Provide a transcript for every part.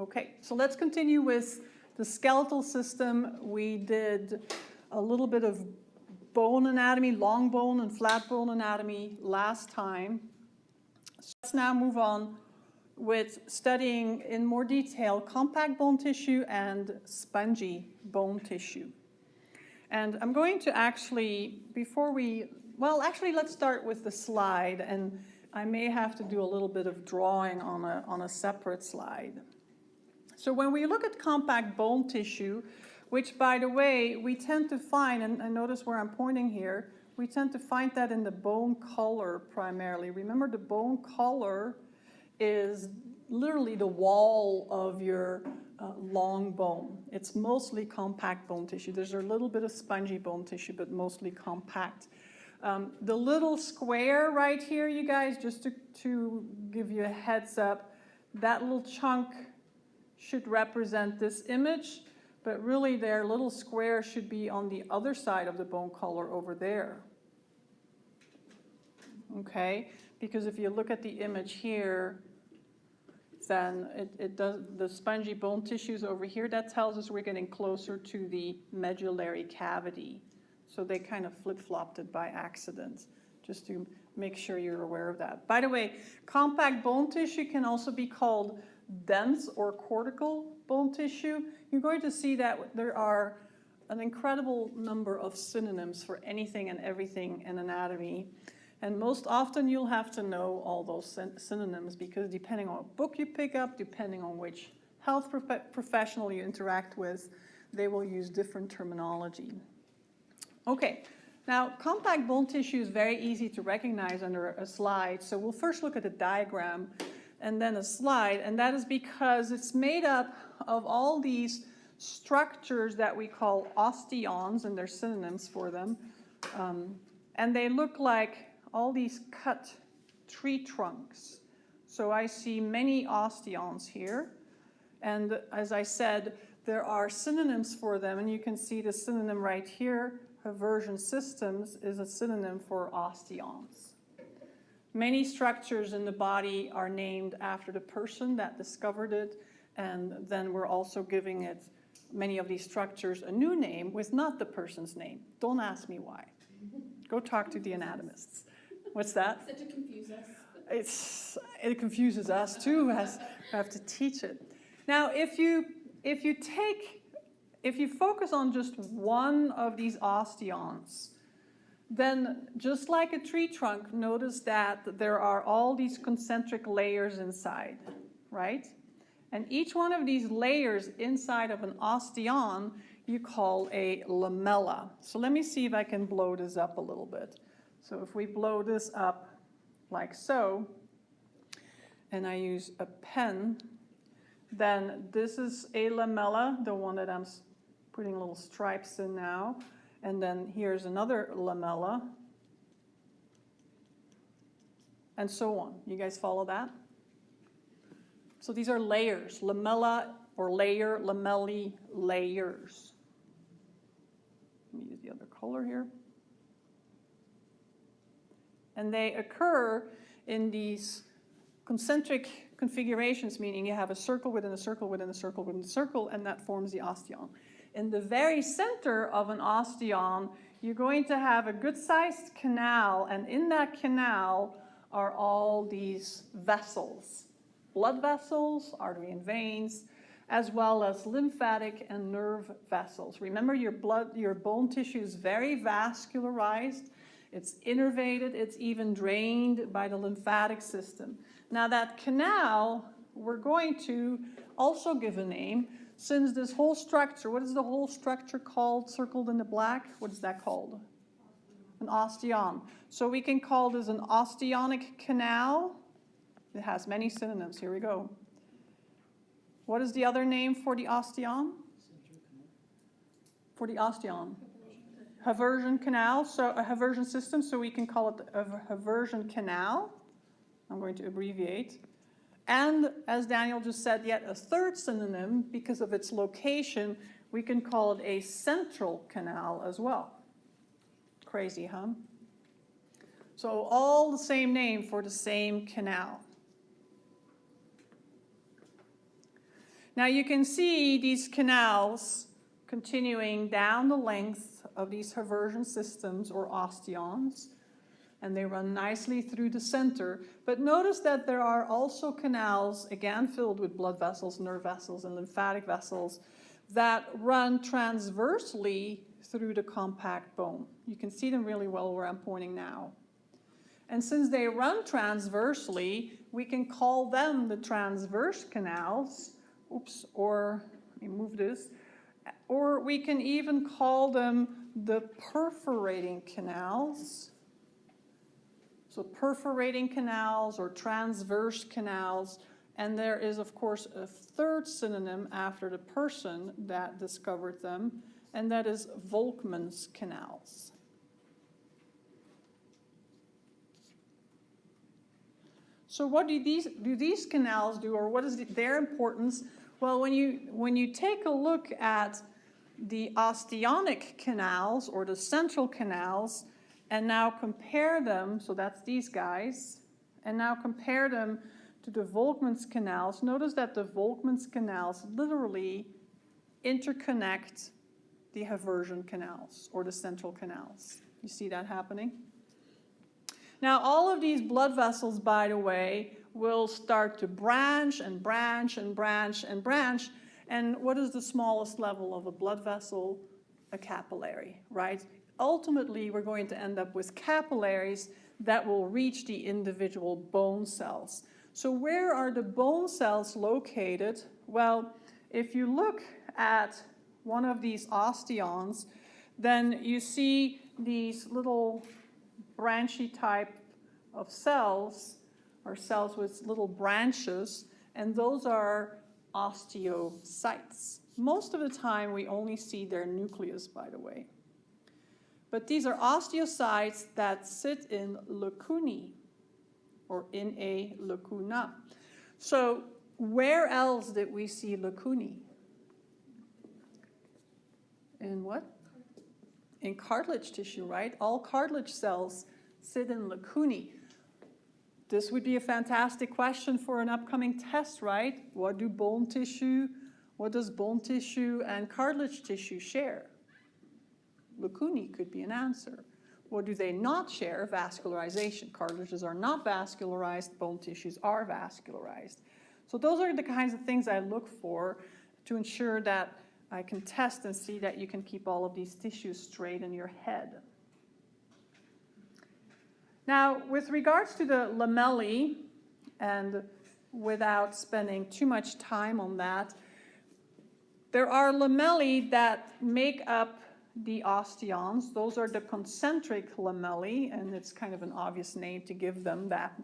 Okay, so let's continue with the skeletal system. We did a little bit of bone anatomy, long bone and flat bone anatomy last time. So let's now move on with studying in more detail compact bone tissue and spongy bone tissue. And I'm going to actually, let's start with the slide, and I may have to do a little bit of drawing on a separate slide. So when we look at compact bone tissue, which, by the way, we tend to find, and notice where I'm pointing here, we tend to find that in the bone collar primarily. Remember, the bone collar is literally the wall of your long bone. It's mostly compact bone tissue. There's a little bit of spongy bone tissue, but mostly compact. The little square right here, you guys, just to give you a heads up, that little chunk should represent this image, but really their little square should be on the other side of the bone collar over there. Okay, because if you look at the image here, then it does, the spongy bone tissues over here, that tells us we're getting closer to the medullary cavity. So they kind of flip-flopped it by accident, just to make sure you're aware of that. By the way, compact bone tissue can also be called dense or cortical bone tissue. You're going to see that there are an incredible number of synonyms for anything and everything in anatomy. And most often you'll have to know all those synonyms, because depending on what book you pick up, depending on which health professional you interact with, they will use different terminology. Okay, now compact bone tissue is very easy to recognize under a slide. So we'll first look at the diagram and then a slide, and that is because it's made up of all these structures that we call osteons, and there's synonyms for them. And they look like all these cut tree trunks. So I see many osteons here. And as I said, there are synonyms for them, and you can see the synonym right here. Haversian systems is a synonym for osteons. Many structures in the body are named after the person that discovered it, and then we're also giving it, many of these structures, a new name with not the person's name. Don't ask me why. Go talk to the anatomists. What's that? Is it to confuse us? It confuses us too, as we have to teach it. Now, if you focus on just one of these osteons, then just like a tree trunk, notice that there are all these concentric layers inside, right? And each one of these layers inside of an osteon you call a lamella. So let me see if I can blow this up a little bit. So if we blow this up like so, and I use a pen, then this is a lamella, the one that I'm putting little stripes in now. And then here's another lamella, and so on. You guys follow that? So these are layers, lamella or layer, lamellae, layers. Let me use the other color here. And they occur in these concentric configurations, meaning you have a circle within a circle within a circle within a circle, and that forms the osteon. In the very center of an osteon, you're going to have a good-sized canal, and in that canal are all these vessels, blood vessels, artery and veins, as well as lymphatic and nerve vessels. Remember, your bone tissue is very vascularized. It's innervated. It's even drained by the lymphatic system. Now, that canal, we're going to also give a name. Since this whole structure, what is the whole structure called, circled in the black? What is that called? An osteon. So we can call this an osteonic canal. It has many synonyms. Here we go. What is the other name for the osteon? For the osteon? Haversian canal, so a Haversian system, so we can call it a Haversian canal. I'm going to abbreviate. And as Daniel just said, yet a third synonym, because of its location, we can call it a central canal as well. Crazy, huh? So all the same name for the same canal. Now you can see these canals continuing down the length of these haversian systems or osteons, and they run nicely through the center. But notice that there are also canals, again filled with blood vessels, nerve vessels, and lymphatic vessels, that run transversely through the compact bone. You can see them really well where I'm pointing now. And since they run transversely, we can call them the transverse canals. Oops, or let me move this. Or we can even call them the perforating canals. So perforating canals or transverse canals. And there is, of course, a third synonym after the person that discovered them, and that is Volkmann's canals. So what do these canals do, or what is their importance? Well, when you take a look at the osteonic canals or the central canals, and now compare them, so that's these guys, and now compare them to the Volkmann's canals, notice that the Volkmann's canals literally interconnect the haversian canals or the central canals. You see that happening? Now, all of these blood vessels, by the way, will start to branch and branch and branch and branch. And what is the smallest level of a blood vessel? A capillary, right? Ultimately, we're going to end up with capillaries that will reach the individual bone cells. So where are the bone cells located? Well, if you look at one of these osteons, then you see these little branchy type of cells, or cells with little branches, and those are osteocytes. Most of the time we only see their nucleus, by the way. But these are osteocytes that sit in lacunae, or in a lacuna. So where else did we see lacunae? In what? In cartilage tissue, right? All cartilage cells sit in lacunae. This would be a fantastic question for an upcoming test, right? What does bone tissue and cartilage tissue share? Lacunae could be an answer. What do they not share? Vascularization. Cartilages are not vascularized, bone tissues are vascularized. So those are the kinds of things I look for to ensure that I can test and see that you can keep all of these tissues straight in your head. Now, with regards to the lamellae, and without spending too much time on that, there are lamellae that make up the osteons. Those are the concentric lamellae, and it's kind of an obvious name to give them that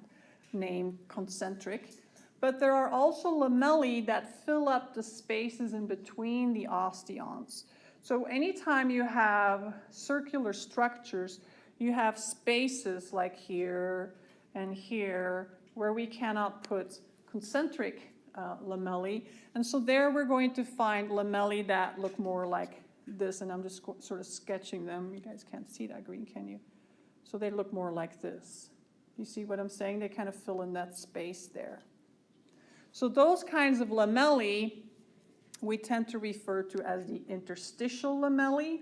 name, concentric. But there are also lamellae that fill up the spaces in between the osteons. So anytime you have circular structures, you have spaces like here and here where we cannot put concentric lamellae. And so there we're going to find lamellae that look more like this, and I'm just sort of sketching them. You guys can't see that green, can you? So they look more like this. You see what I'm saying? They kind of fill in that space there. So those kinds of lamellae we tend to refer to as the interstitial lamellae.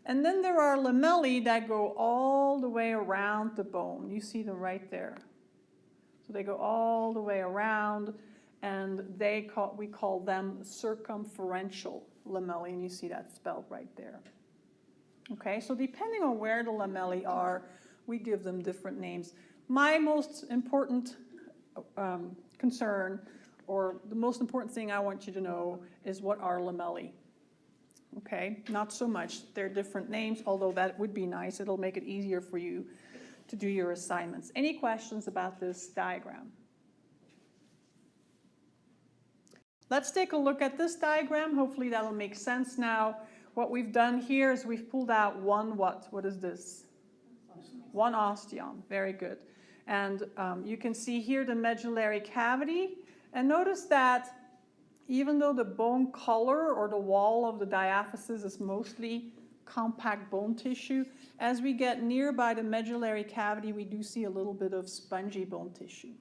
And then there are lamellae that go all the way around the bone. You see them right there. So they go all the way around, and we call them circumferential lamellae, and you see that spelled right there. Okay, so depending on where the lamellae are, we give them different names. My most important concern, or the most important thing I want you to know, is what are lamellae. Okay, not so much. They're different names, although that would be nice. It'll make it easier for you to do your assignments. Any questions about this diagram? Let's take a look at this diagram. Hopefully that'll make sense now. What we've done here is we've pulled out one what? What is this? One osteon. Very good. And you can see here the medullary cavity. And notice that even though the bone color or the wall of the diaphysis is mostly compact bone tissue, as we get nearby the medullary cavity, we do see a little bit of spongy bone tissue.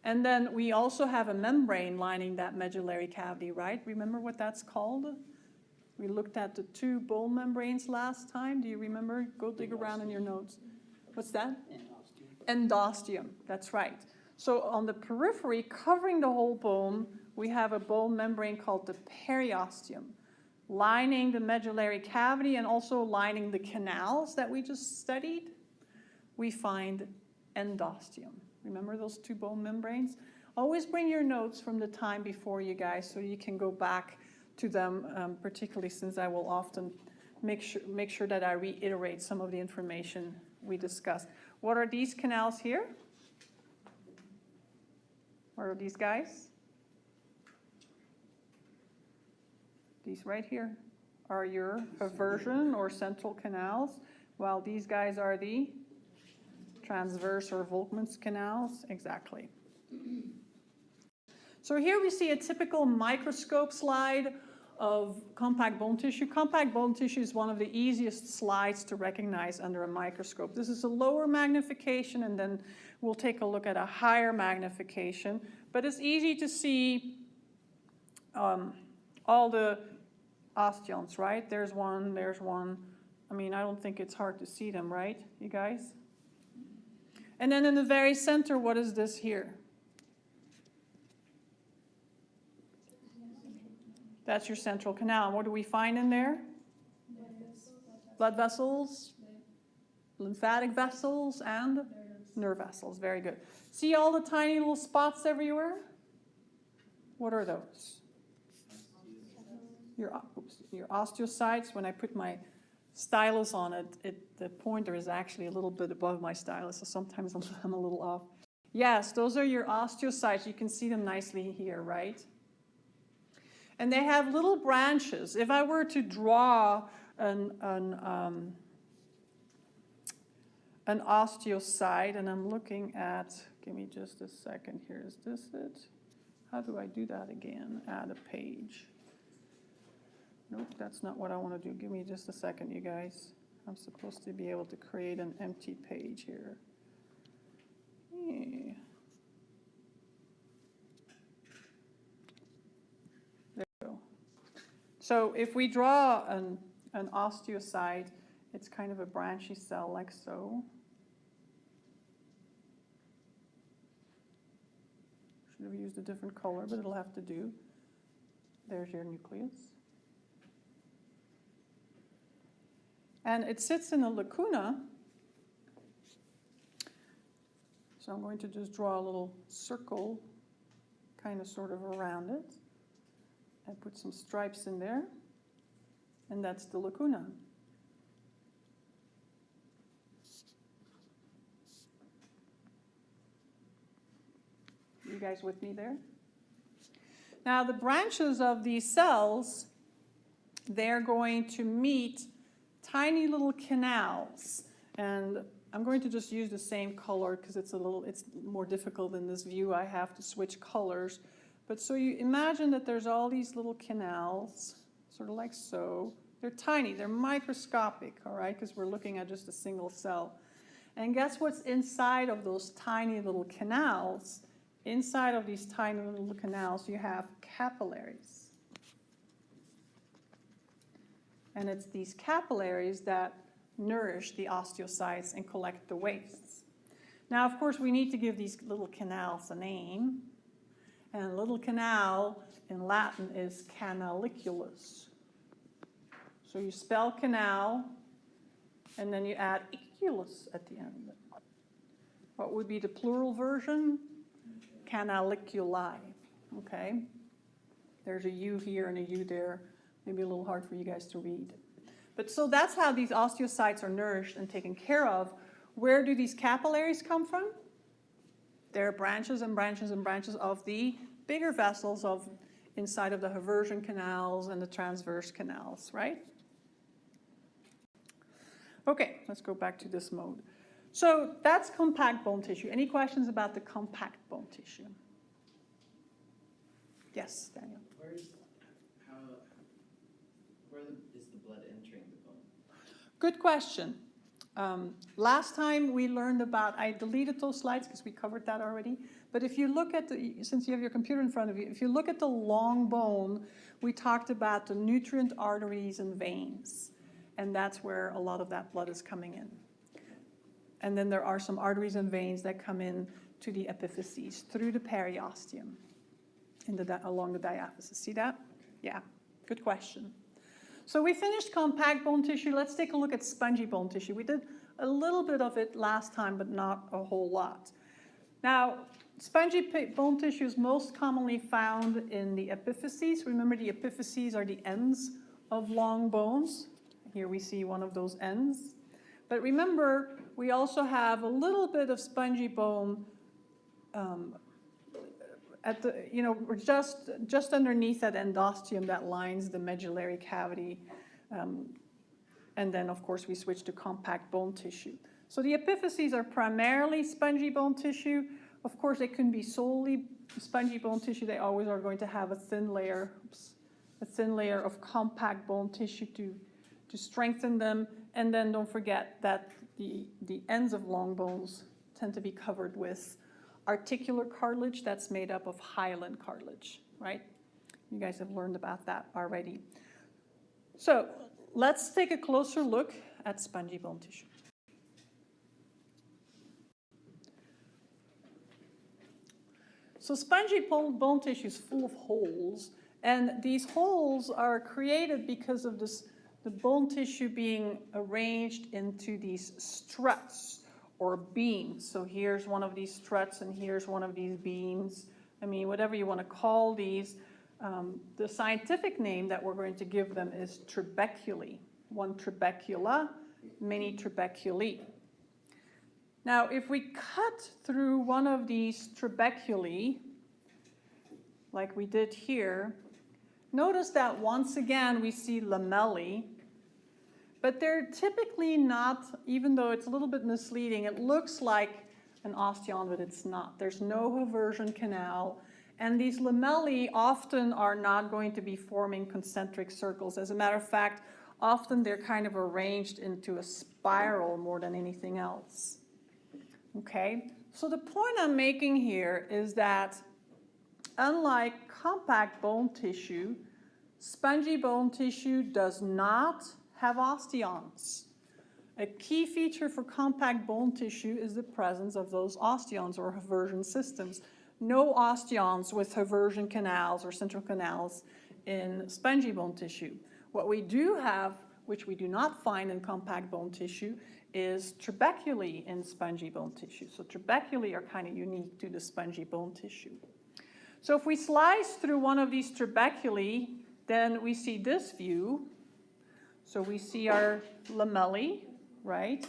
And then we also have a membrane lining that medullary cavity, right? Remember what that's called? We looked at the two bone membranes last time. Do you remember? Go dig around in your notes. What's that? Endosteum, that's right. So on the periphery, covering the whole bone, we have a bone membrane called the periosteum, lining the medullary cavity and also lining the canals that we just studied. We find endosteum. Remember those two bone membranes? Always bring your notes from the time before, you guys, so you can go back to them, particularly since I will often make sure that I reiterate some of the information we discussed. What are these canals here? What are these guys? These right here are your haversion or central canals, while these guys are the transverse or Volkmann's canals. Exactly. So here we see a typical microscope slide of compact bone tissue. Compact bone tissue is one of the easiest slides to recognize under a microscope. This is a lower magnification, and then we'll take a look at a higher magnification. But it's easy to see all the osteons, right? There's one, there's one. I mean, I don't think it's hard to see them, right, you guys? And then in the very center, what is this here? That's your central canal. And what do we find in there? Blood vessels, lymphatic vessels, and nerve vessels. Very good. See all the tiny little spots everywhere? What are those? Your osteocytes. When I put my stylus on it, the pointer is actually a little bit above my stylus, so sometimes I'm a little off. Yes, those are your osteocytes. You can see them nicely here, right? And they have little branches. If I were to draw an osteocyte, and I'm looking at, give me just a second here, is this it? How do I do that again? Add a page. Nope, that's not what I want to do. Give me just a second, you guys. I'm supposed to be able to create an empty page here. Yeah. There we go. So if we draw an osteocyte, it's kind of a branchy cell like so. Should have used a different color, but it'll have to do. There's your nucleus. And it sits in a lacuna. So I'm going to just draw a little circle, kind of sort of around it. And put some stripes in there. And that's the lacuna. You guys with me there? Now the branches of these cells, they're going to meet tiny little canals. And I'm going to just use the same color because it's more difficult in this view. I have to switch colors. But so you imagine that there's all these little canals, sort of like so. They're tiny, they're microscopic, all right, because we're looking at just a single cell. And guess what's inside of those tiny little canals? Inside of these tiny little canals, you have capillaries. And it's these capillaries that nourish the osteocytes and collect the wastes. Now, of course, we need to give these little canals a name. And a little canal in Latin is canaliculus. So you spell canal, and then you add iculus at the end. What would be the plural version? Canaliculi, okay? There's a U here and a U there. Maybe a little hard for you guys to read. But so that's how these osteocytes are nourished and taken care of. Where do these capillaries come from? They're branches and branches and branches of the bigger vessels inside of the haversion canals and the transverse canals, right? Okay, let's go back to this mode. So that's compact bone tissue. Any questions about the compact bone tissue? Yes, Daniel. Where is the blood entering the bone? Good question. Last time we learned about, I deleted those slides because we covered that already, but if you look at since you have your computer in front of you, if you look at the long bone, we talked about the nutrient arteries and veins, and that's where a lot of that blood is coming in. And then there are some arteries and veins that come in to the epiphyses through the periosteum along the diaphysis. See that? Yeah, good question. So we finished compact bone tissue. Let's take a look at spongy bone tissue. We did a little bit of it last time, but not a whole lot. Now, spongy bone tissue is most commonly found in the epiphyses. Remember, the epiphyses are the ends of long bones. Here we see one of those ends. But remember, we also have a little bit of spongy bone we're just underneath that endosteum that lines the medullary cavity. And then, of course, we switch to compact bone tissue. So the epiphyses are primarily spongy bone tissue. Of course, they can be solely spongy bone tissue. They always are going to have a thin layer of compact bone tissue to strengthen them. And then don't forget that the ends of long bones tend to be covered with articular cartilage that's made up of hyaline cartilage, right? You guys have learned about that already. So let's take a closer look at spongy bone tissue. So spongy bone tissue is full of holes, and these holes are created because of the bone tissue being arranged into these struts or beams. So here's one of these struts and here's one of these beams. I mean, whatever you want to call these. The scientific name that we're going to give them is trabeculae. One trabecula, many trabeculae. Now, if we cut through one of these trabeculae, like we did here, notice that once again we see lamellae, but they're typically not, even though it's a little bit misleading, it looks like an osteon, but it's not. There's no haversian canal, and these lamellae often are not going to be forming concentric circles. As a matter of fact, often they're kind of arranged into a spiral more than anything else. Okay, so the point I'm making here is that unlike compact bone tissue, spongy bone tissue does not have osteons. A key feature for compact bone tissue is the presence of those osteons or haversian systems. No osteons with haversian canals or central canals in spongy bone tissue. What we do have, which we do not find in compact bone tissue, is trabeculae in spongy bone tissue. So trabeculae are kind of unique to the spongy bone tissue. So if we slice through one of these trabeculae, then we see this view. So we see our lamellae, right?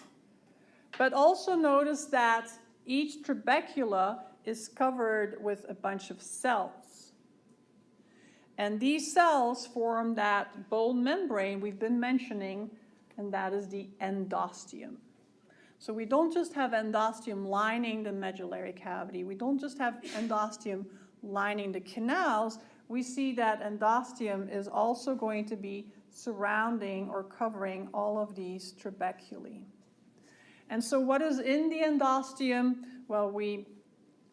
But also notice that each trabecula is covered with a bunch of cells. And these cells form that bone membrane we've been mentioning, and that is the endosteum. So we don't just have endosteum lining the medullary cavity. We don't just have endosteum lining the canals. We see that endosteum is also going to be surrounding or covering all of these trabeculae. And so what is in the endosteum? Well, we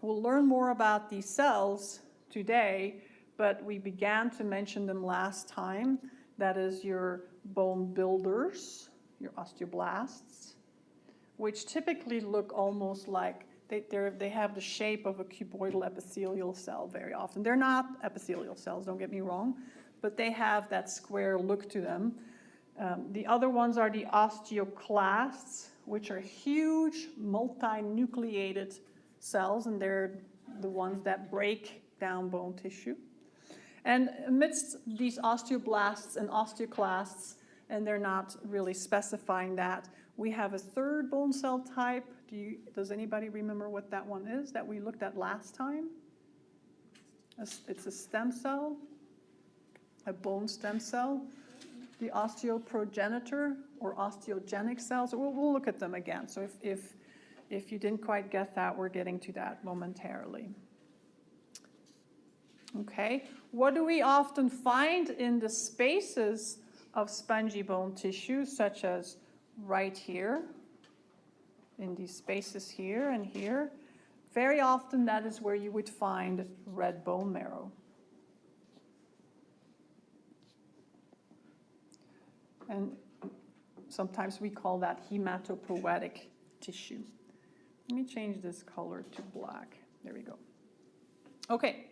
will learn more about these cells today, but we began to mention them last time. That is your bone builders, your osteoblasts, which typically look almost like they have the shape of a cuboidal epithelial cell very often. They're not epithelial cells, don't get me wrong, but they have that square look to them. The other ones are the osteoclasts, which are huge multinucleated cells, and they're the ones that break down bone tissue. And amidst these osteoblasts and osteoclasts, and they're not really specifying that, we have a third bone cell type. Does anybody remember what that one is that we looked at last time? It's a stem cell, a bone stem cell, the osteoprogenitor or osteogenic cells. We'll look at them again. So if you didn't quite get that, we're getting to that momentarily. Okay, what do we often find in the spaces of spongy bone tissue, such as right here, in these spaces here and here. Very often that is where you would find red bone marrow. And sometimes we call that hematopoietic tissue. Let me change this color to black. There we go. Okay.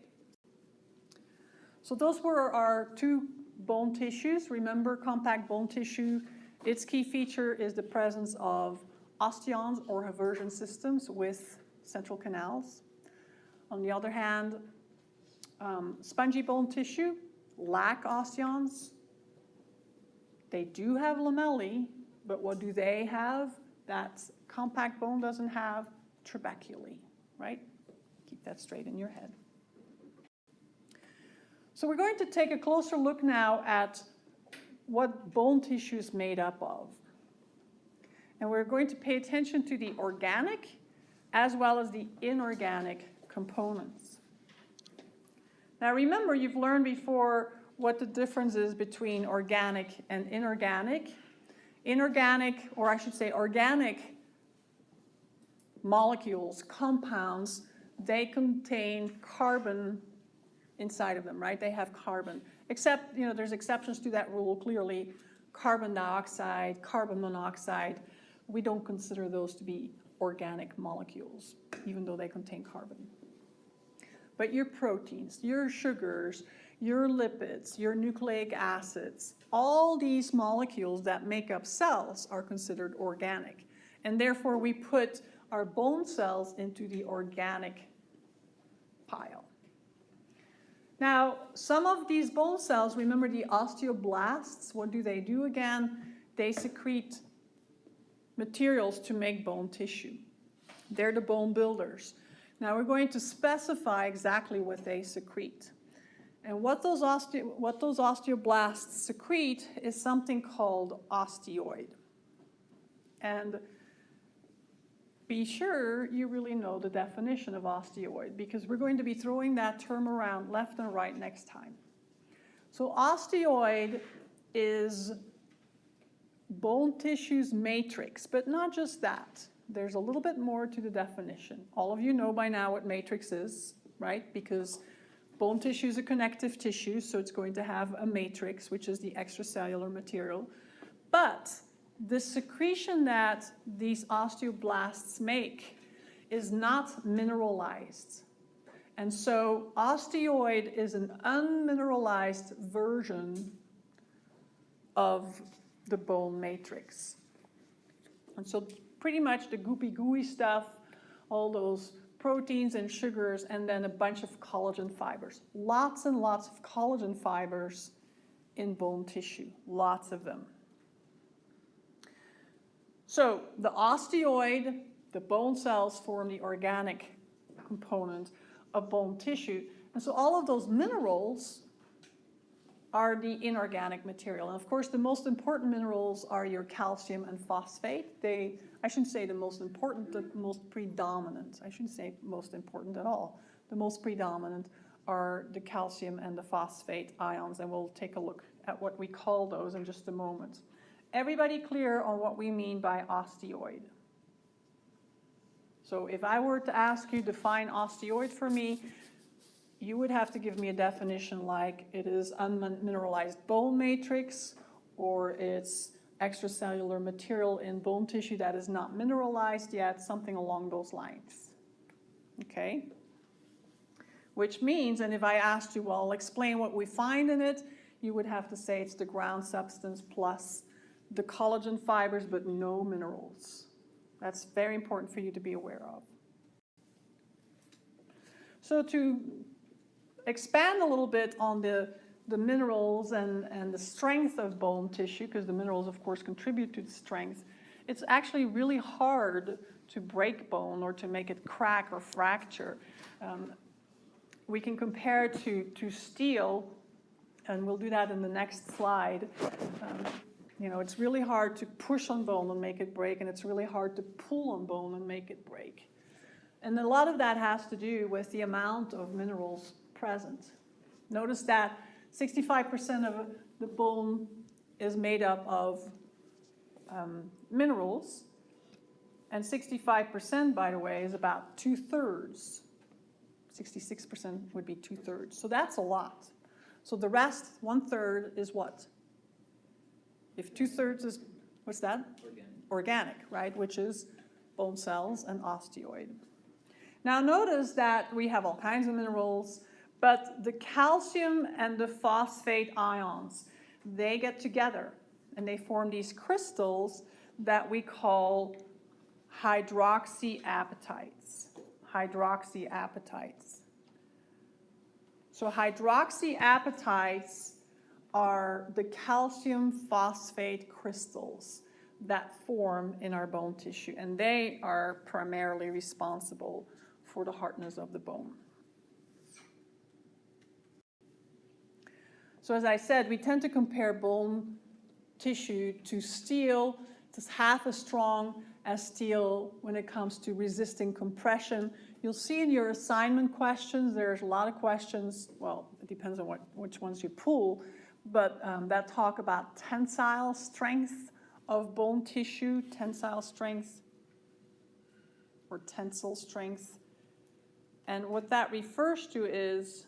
So those were our two bone tissues. Remember, compact bone tissue, its key feature is the presence of osteons or haversian systems with central canals. On the other hand, spongy bone tissue lack osteons. They do have lamellae, but what do they have that compact bone doesn't have? Trabeculae, right? Keep that straight in your head. So we're going to take a closer look now at what bone tissue is made up of. And we're going to pay attention to the organic as well as the inorganic components. Now remember, you've learned before what the difference is between organic and inorganic. Inorganic, or I should say organic molecules, compounds, they contain carbon inside of them, right? They have carbon. Except, there's exceptions to that rule, clearly. Carbon dioxide, carbon monoxide, we don't consider those to be organic molecules, even though they contain carbon. But your proteins, your sugars, your lipids, your nucleic acids, all these molecules that make up cells are considered organic. And therefore, we put our bone cells into the organic pile. Now, some of these bone cells, remember the osteoblasts, what do they do again? They secrete materials to make bone tissue. They're the bone builders. Now we're going to specify exactly what they secrete. And what those osteoblasts secrete is something called osteoid. And be sure you really know the definition of osteoid, because we're going to be throwing that term around left and right next time. So osteoid is bone tissue's matrix, but not just that. There's a little bit more to the definition. All of you know by now what matrix is, right? Because bone tissue is a connective tissue, so it's going to have a matrix, which is the extracellular material. But the secretion that these osteoblasts make is not mineralized. And so osteoid is an unmineralized version of the bone matrix. And so pretty much the goopy gooey stuff, all those proteins and sugars, and then a bunch of collagen fibers. Lots and lots of collagen fibers in bone tissue, lots of them. So the osteoid, the bone cells, form the organic component of bone tissue. And so all of those minerals are the inorganic material. And of course, the most important minerals are your calcium and phosphate. I shouldn't say the most important, the most predominant. I shouldn't say most important at all. The most predominant are the calcium and the phosphate ions, and we'll take a look at what we call those in just a moment. Everybody clear on what we mean by osteoid? So if I were to ask you to define osteoid for me, you would have to give me a definition like it is unmineralized bone matrix, or it's extracellular material in bone tissue that is not mineralized yet, something along those lines. Okay? Which means, and if I asked you, well, explain what we find in it, you would have to say it's the ground substance plus the collagen fibers, but no minerals. That's very important for you to be aware of. So to expand a little bit on the minerals and the strength of bone tissue, because the minerals, of course, contribute to the strength, it's actually really hard to break bone or to make it crack or fracture. We can compare it to steel, and we'll do that in the next slide. It's really hard to push on bone and make it break, and it's really hard to pull on bone and make it break. And a lot of that has to do with the amount of minerals present. Notice that 65% of the bone is made up of minerals, And 65%, by the way, is about 2/3. 66% would be 2/3. So that's a lot. So the rest, 1/3, is what? If 2/3 is, what's that? Organic, right? Which is bone cells and osteoid. Now notice that we have all kinds of minerals, but the calcium and the phosphate ions, they get together and they form these crystals that we call hydroxyapatites. Hydroxyapatites. So hydroxyapatites are the calcium phosphate crystals that form in our bone tissue, and they are primarily responsible for the hardness of the bone. So as I said, we tend to compare bone tissue to steel. It's half as strong as steel when it comes to resisting compression. You'll see in your assignment questions, there's a lot of questions, well, it depends on which ones you pull, but that talk about tensile strength of bone tissue, tensile strength or tensile strength. And what that refers to is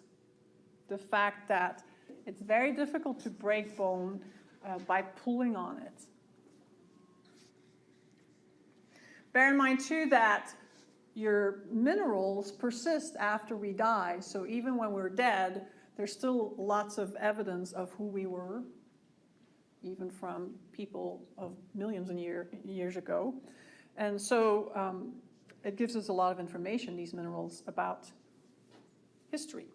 the fact that it's very difficult to break bone by pulling on it. Bear in mind too that your minerals persist after we die, so even when we're dead, there's still lots of evidence of who we were, even from people of millions of years ago. And so it gives us a lot of information, these minerals, about history.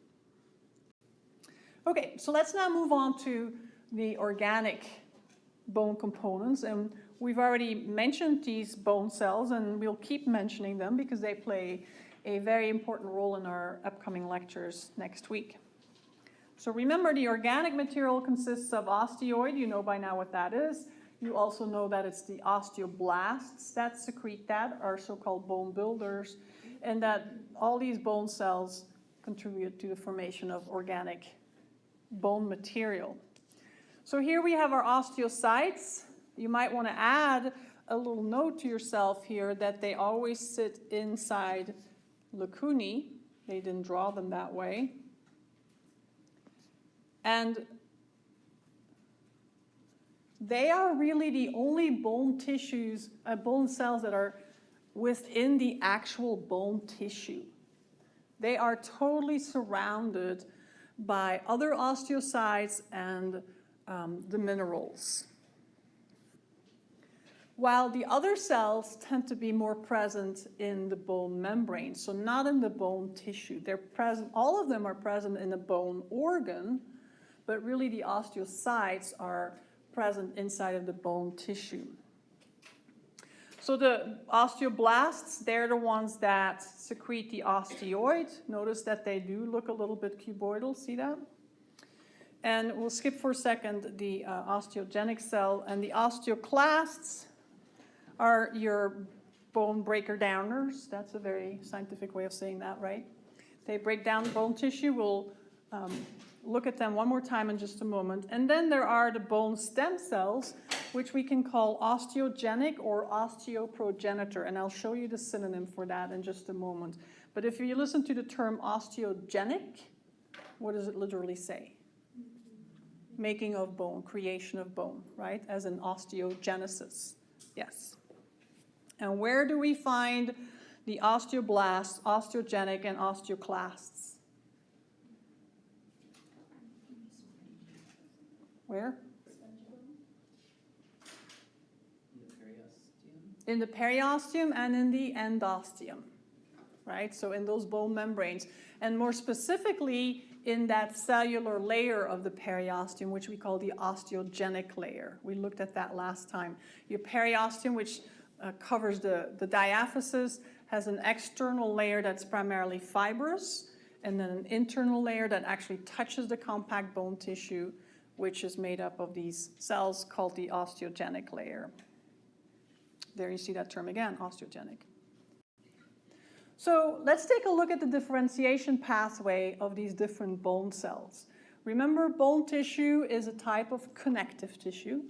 Okay, so let's now move on to the organic bone components. And we've already mentioned these bone cells, and we'll keep mentioning them because they play a very important role in our upcoming lectures next week. So remember, the organic material consists of osteoid. You know by now what that is. You also know that it's the osteoblasts that secrete that, are so-called bone builders, and that all these bone cells contribute to the formation of organic bone material. So here we have our osteocytes. You might want to add a little note to yourself here that they always sit inside lacunae. They didn't draw them that way. And they are really the only bone tissues, bone cells that are within the actual bone tissue. They are totally surrounded by other osteocytes and the minerals. While the other cells tend to be more present in the bone membrane, so not in the bone tissue. They're present, all of them are present in the bone organ, but really the osteocytes are present inside of the bone tissue. So the osteoblasts, they're the ones that secrete the osteoid. Notice that they do look a little bit cuboidal, see that? And we'll skip for a second the osteogenic cell, and the osteoclasts are your bone breaker downers. That's a very scientific way of saying that, right? They break down bone tissue. We'll look at them one more time in just a moment. And then there are the bone stem cells, which we can call osteogenic or osteoprogenitor. And I'll show you the synonym for that in just a moment. But if you listen to the term osteogenic, what does it literally say? Making of bone, creation of bone, right? As in osteogenesis. Yes. And where do we find the osteoblasts, osteogenic, and osteoclasts? Where? In the periosteum and in the endosteum, right? So in those bone membranes, and more specifically in that cellular layer of the periosteum, which we call the osteogenic layer. We looked at that last time. Your periosteum, which covers the diaphysis, has an external layer that's primarily fibrous, and then an internal layer that actually touches the compact bone tissue, which is made up of these cells called the osteogenic layer. There you see that term again, osteogenic. So let's take a look at the differentiation pathway of these different bone cells. Remember, bone tissue is a type of connective tissue,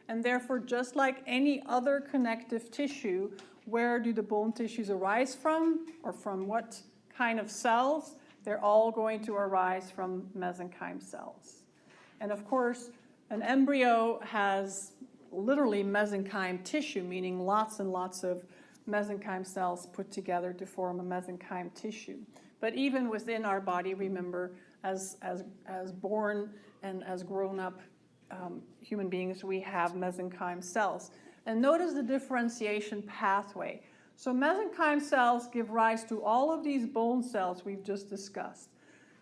and therefore, just like any other connective tissue, where do the bone tissues arise from, or from what kind of cells? They're all going to arise from mesenchyme cells. And of course, an embryo has literally mesenchyme tissue, meaning lots and lots of mesenchyme cells put together to form a mesenchyme tissue. But even within our body, remember, as born and as grown up human beings, we have mesenchyme cells. And notice the differentiation pathway. So mesenchyme cells give rise to all of these bone cells we've just discussed.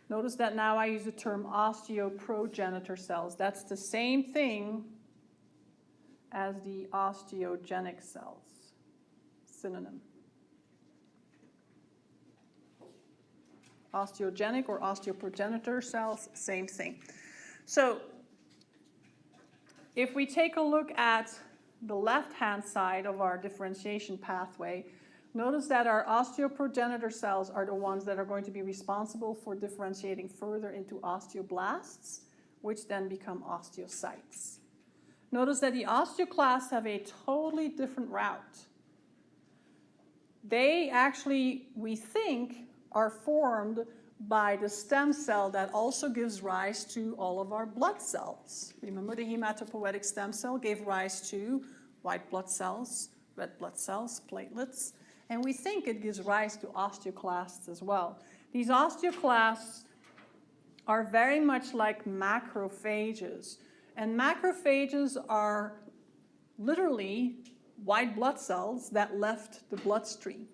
Notice that now I use the term osteoprogenitor cells. That's the same thing as the osteogenic cells. Synonym. Osteogenic or osteoprogenitor cells, same thing. So if we take a look at the left-hand side of our differentiation pathway, notice that our osteoprogenitor cells are the ones that are going to be responsible for differentiating further into osteoblasts, which then become osteocytes. Notice that the osteoclasts have a totally different route. They actually, we think, are formed by the stem cell that also gives rise to all of our blood cells. Remember, the hematopoietic stem cell gave rise to white blood cells, red blood cells, platelets, and we think it gives rise to osteoclasts as well. These osteoclasts are very much like macrophages, and macrophages are literally white blood cells that left the bloodstream.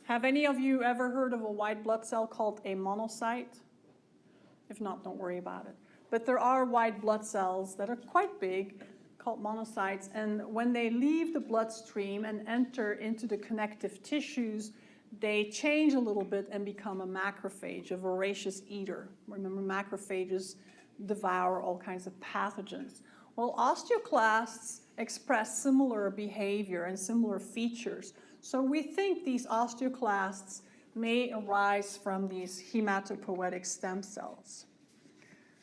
Have any of you ever heard of a white blood cell called a monocyte? If not, don't worry about it. But there are white blood cells that are quite big, called monocytes, and when they leave the bloodstream and enter into the connective tissues, they change a little bit and become a macrophage, a voracious eater. Remember, macrophages devour all kinds of pathogens. Well, osteoclasts express similar behavior and similar features. So we think these osteoclasts may arise from these hematopoietic stem cells.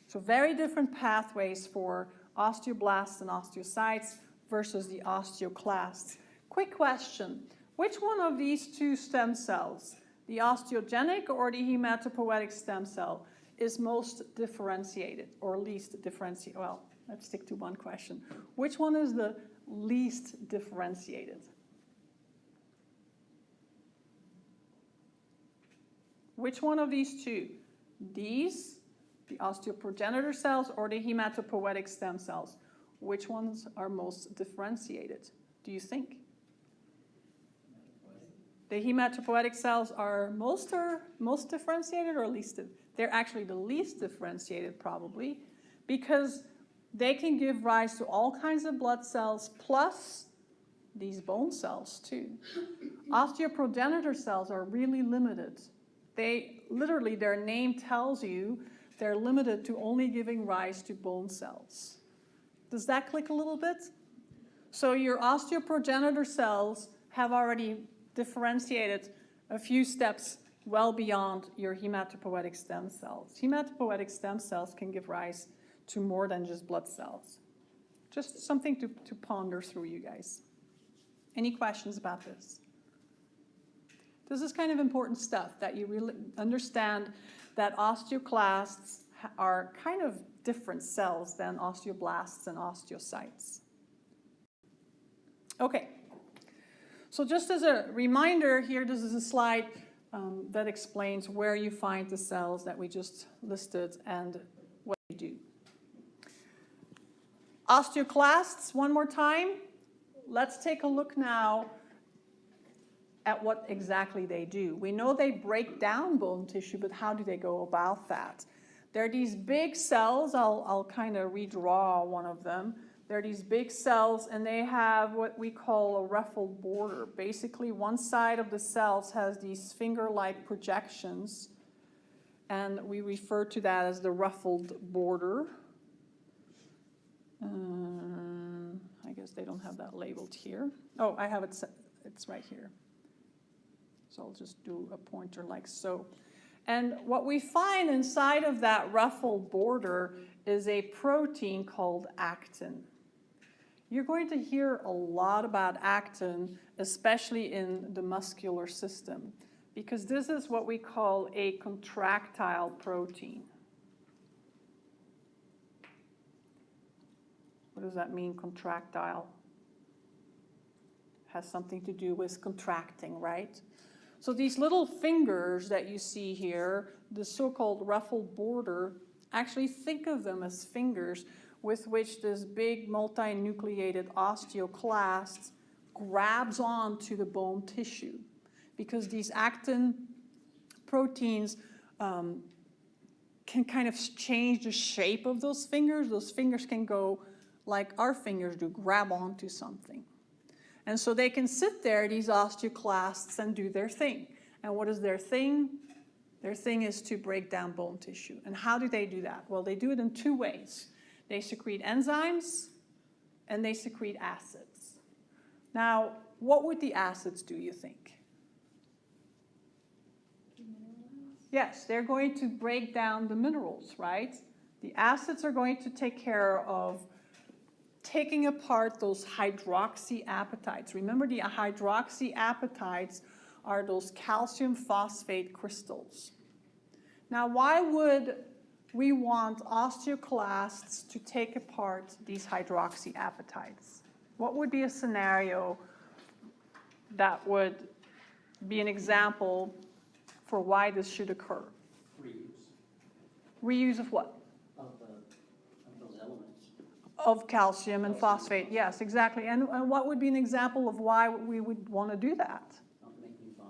So very different pathways for osteoblasts and osteocytes versus the osteoclasts. Quick question, which one of these two stem cells, the osteogenic or the hematopoietic stem cell, is most differentiated or least differentiated? Well, let's stick to one question. Which one is the least differentiated? Which one of these two? These, the osteoprogenitor cells, or the hematopoietic stem cells? Which ones are most differentiated, do you think? The hematopoietic cells are most differentiated or least? They're actually the least differentiated probably, because they can give rise to all kinds of blood cells plus these bone cells too. Osteoprogenitor cells are really limited. They literally, their name tells you they're limited to only giving rise to bone cells. Does that click a little bit? So your osteoprogenitor cells have already differentiated a few steps well beyond your hematopoietic stem cells. Hematopoietic stem cells can give rise to more than just blood cells. Just something to ponder through, you guys. Any questions about this? This is kind of important stuff, that you really understand that osteoclasts are kind of different cells than osteoblasts and osteocytes. Okay, so just as a reminder here, this is a slide that explains where you find the cells that we just listed and what they do. Osteoclasts, one more time. Let's take a look now at what exactly they do. We know they break down bone tissue, but how do they go about that? There are these big cells. I'll kind of redraw one of them. There are these big cells, and they have what we call a ruffled border. Basically, one side of the cells has these finger-like projections, and we refer to that as the ruffled border. I guess they don't have that labeled here. Oh, I have it, it's right here. So I'll just do a pointer like so. And what we find inside of that ruffled border is a protein called actin. you're going to hear a lot about actin, especially in the muscular system, because this is what we call a contractile protein. What does that mean, contractile? Has something to do with contracting, right? So these little fingers that you see here, the so-called ruffled border, actually think of them as fingers with which this big multinucleated osteoclast grabs onto the bone tissue. Because these actin proteins can kind of change the shape of those fingers. Those fingers can go like our fingers do, grab onto something. And so they can sit there, these osteoclasts, and do their thing. And what is their thing? Their thing is to break down bone tissue. And how do they do that? Well, they do it in two ways. They secrete enzymes, and they secrete acids. Now, what would the acids do, you think? Yes, they're going to break down the minerals, right? The acids are going to take care of taking apart those hydroxyapatites. Remember, the hydroxyapatites are those calcium phosphate crystals. Now, why would we want osteoclasts to take apart these hydroxyapatites? What would be a scenario that would be an example for why this should occur? Reuse. Reuse of what? Of those elements. Of calcium and phosphate, yes, exactly. And what would be an example of why we would want to do that? Make new bone.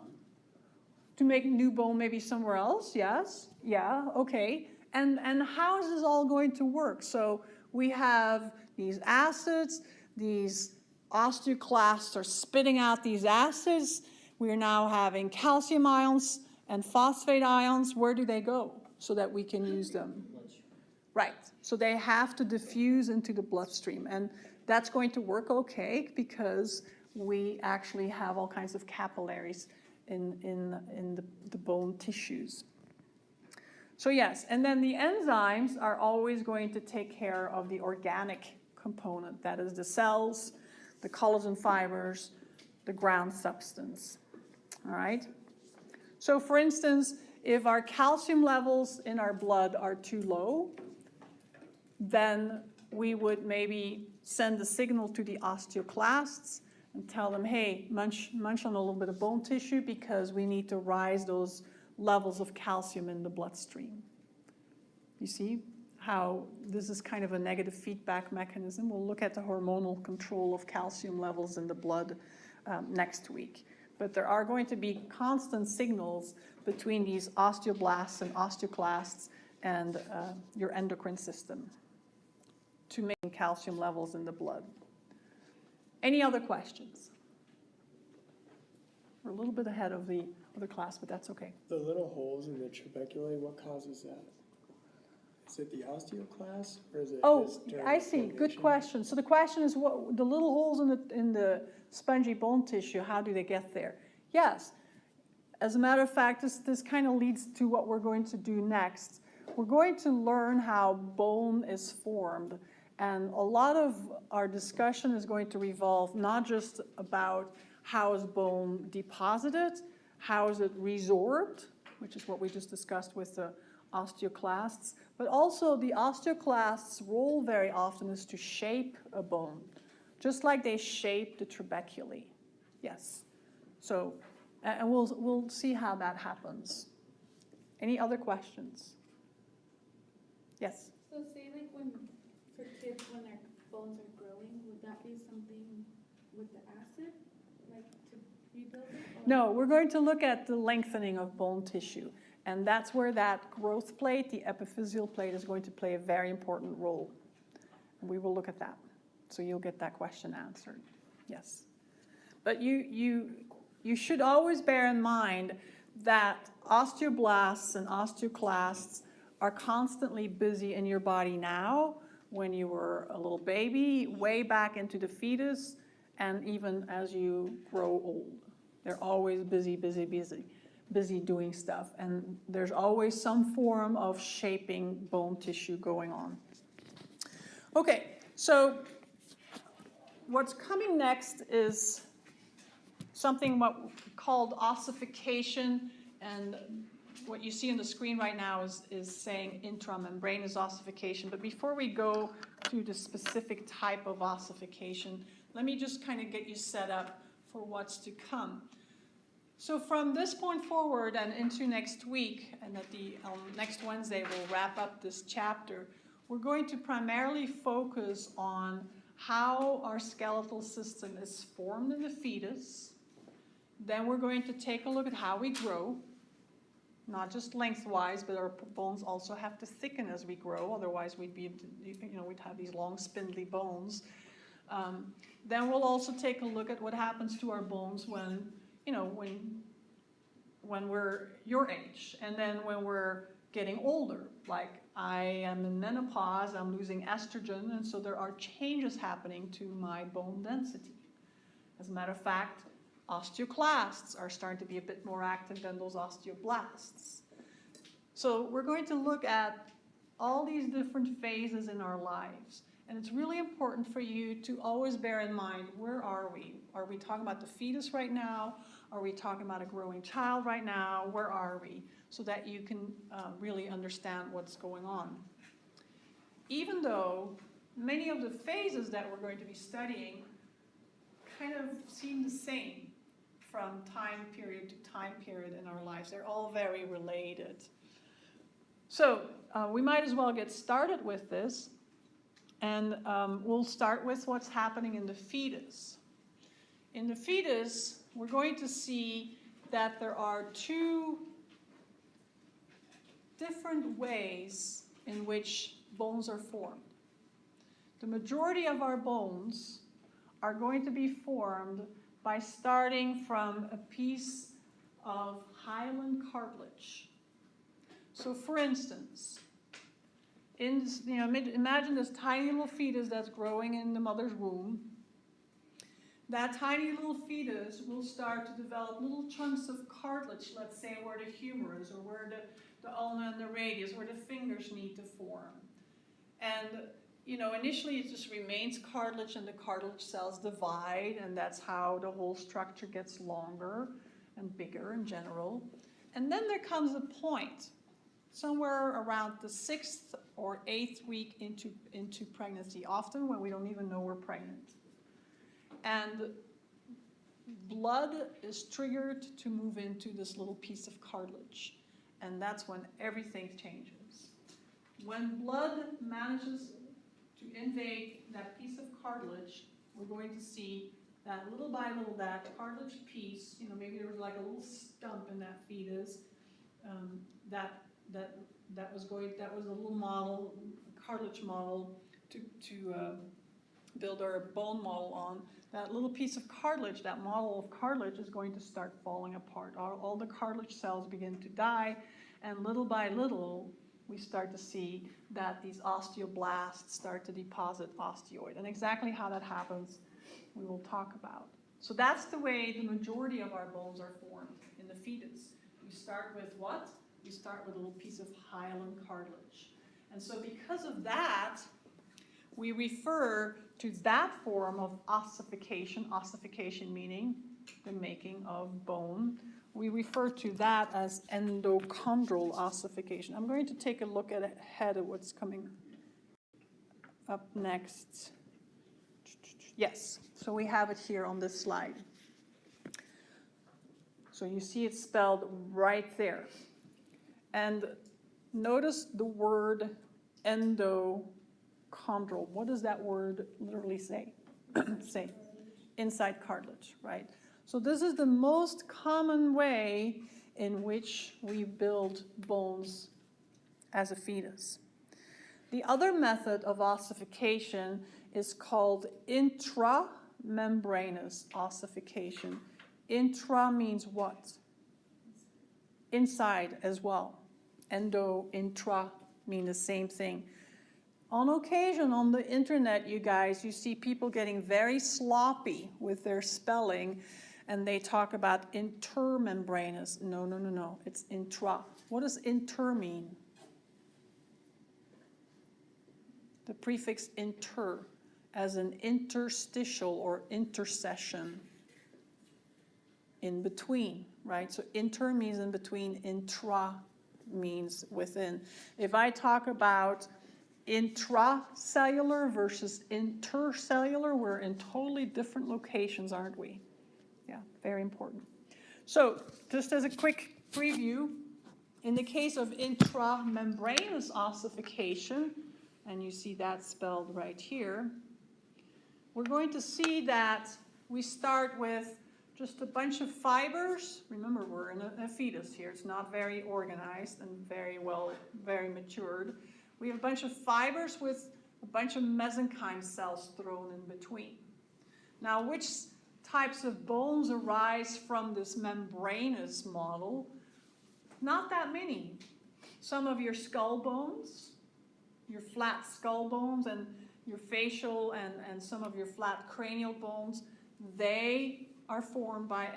To make new bone maybe somewhere else, yes. Yeah, okay. And how is this all going to work? So we have these acids, these osteoclasts are spitting out these acids. We are now having calcium ions and phosphate ions. Where do they go so that we can use them? Right, so they have to diffuse into the bloodstream, and that's going to work okay because we actually have all kinds of capillaries in the bone tissues. So yes, and then the enzymes are always going to take care of the organic component, that is the cells, the collagen fibers, the ground substance, all right? So for instance, if our calcium levels in our blood are too low, then we would maybe send a signal to the osteoclasts and tell them, hey, munch on a little bit of bone tissue because we need to rise those levels of calcium in the bloodstream. You see how this is kind of a negative feedback mechanism? We'll look at the hormonal control of calcium levels in the blood next week. But there are going to be constant signals between these osteoblasts and osteoclasts and your endocrine system to maintain calcium levels in the blood. Any other questions? We're a little bit ahead of the other class, but that's okay. The little holes in the trabeculae, what causes that? Is it the osteoclast or is it? Oh, just during I see. Good formation? question. So the question is, what the little holes in the spongy bone tissue? How do they get there? Yes. As a matter of fact, this kind of leads to what we're going to do next. We're going to learn how bone is formed, and a lot of our discussion is going to revolve not just about how is bone deposited, how is it resorbed, which is what we just discussed with the osteoclasts, but also the osteoclasts' role very often is to shape a bone, just like they shape the trabeculae. Yes. So, and we'll see how that happens. Any other questions? Yes? So say like when, for kids, when their bones are growing, would that be something with the acid, like to rebuild it? Or? No, we're going to look at the lengthening of bone tissue. And that's where that growth plate, the epiphyseal plate, is going to play a very important role. And we will look at that. So you'll get that question answered. Yes. But you should always bear in mind that osteoblasts and osteoclasts are constantly busy in your body now, when you were a little baby, way back into the fetus, and even as you grow old. They're always busy doing stuff. And there's always some form of shaping bone tissue going on. Okay, so what's coming next is something called ossification, and what you see on the screen right now is saying intramembranous ossification. But before we go to the specific type of ossification, let me just kind of get you set up for what's to come. So from this point forward and into next week, and at the next Wednesday we'll wrap up this chapter, we're going to primarily focus on how our skeletal system is formed in the fetus. Then we're going to take a look at how we grow, not just lengthwise, but our bones also have to thicken as we grow. Otherwise, we'd have these long, spindly bones. Then we'll also take a look at what happens to our bones when we're your age, and then when we're getting older. Like I am in menopause, I'm losing estrogen, and so there are changes happening to my bone density. As a matter of fact, osteoclasts are starting to be a bit more active than those osteoblasts. So we're going to look at all these different phases in our lives. And it's really important for you to always bear in mind, where are we? Are we talking about the fetus right now? Are we talking about a growing child right now? Where are we? So that you can really understand what's going on. Even though many of the phases that we're going to be studying kind of seem the same from time period to time period in our lives. They're all very related. So we might as well get started with this. And we'll start with what's happening in the fetus. In the fetus, we're going to see that there are two different ways in which bones are formed. The majority of our bones are going to be formed by starting from a piece of hyaline cartilage. So for instance, imagine this tiny little fetus that's growing in the mother's womb. That tiny little fetus will start to develop little chunks of cartilage, let's say where the humerus or where the ulna and the radius, where the fingers need to form. And initially it just remains cartilage, and the cartilage cells divide, and that's how the whole structure gets longer and bigger in general. And then there comes a point, somewhere around the 6th or 8th week into pregnancy, often when we don't even know we're pregnant. And blood is triggered to move into this little piece of cartilage. And that's when everything changes. When blood manages to invade that piece of cartilage, we're going to see that little by little, that cartilage piece, maybe there was like a little stump in that fetus, that was a little model, cartilage model to build our bone model on. That little piece of cartilage, that model of cartilage, is going to start falling apart. All the cartilage cells begin to die, and little by little, we start to see that these osteoblasts start to deposit osteoid. And exactly how that happens, we will talk about. So that's the way the majority of our bones are formed in the fetus. We start with what? We start with a little piece of hyaline cartilage. And so because of that, we refer to that form of ossification meaning the making of bone. We refer to that as endochondral ossification. I'm going to take a look ahead of what's coming up next. Yes, so we have it here on this slide. So you see it spelled right there. And notice the word endochondral. What does that word literally say? Say, inside cartilage, right? So this is the most common way in which we build bones as a fetus. The other method of ossification is called intramembranous ossification. Intra means what? Inside as well. Endo, intra mean the same thing. On occasion on the internet, you guys, you see people getting very sloppy with their spelling, and they talk about intermembranous. No, it's intra. What does inter mean? The prefix inter. as an interstitial or intercession in between, right? So inter means in between, intra means within. If I talk about intracellular versus intercellular, we're in totally different locations, aren't we? Yeah, very important. So just as a quick preview, in the case of intramembranous ossification, and you see that spelled right here, we're going to see that we start with just a bunch of fibers. Remember, we're in a fetus here. It's not very organized and very matured. We have a bunch of fibers with a bunch of mesenchyme cells thrown in between. Now, which types of bones arise from this membranous model? Not that many. Some of your skull bones, your flat skull bones, and your facial and some of your flat cranial bones, they are formed by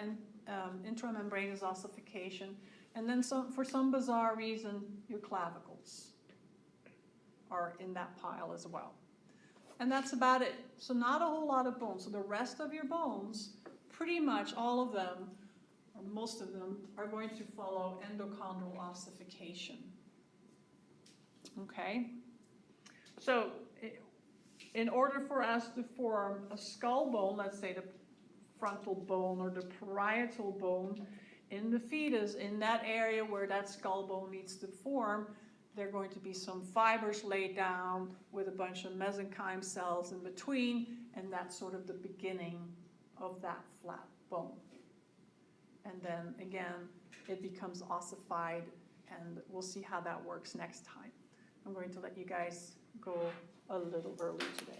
intramembranous ossification. And then for some bizarre reason, your clavicles are in that pile as well. And that's about it. So not a whole lot of bones. So the rest of your bones, pretty much all of them, or most of them, are going to follow endochondral ossification. Okay? So in order for us to form a skull bone, let's say the frontal bone or the parietal bone in the fetus, in that area where that skull bone needs to form, there are going to be some fibers laid down with a bunch of mesenchyme cells in between, and that's sort of the beginning of that flat bone. And then again, it becomes ossified, and we'll see how that works next time. I'm going to let you guys go a little early today.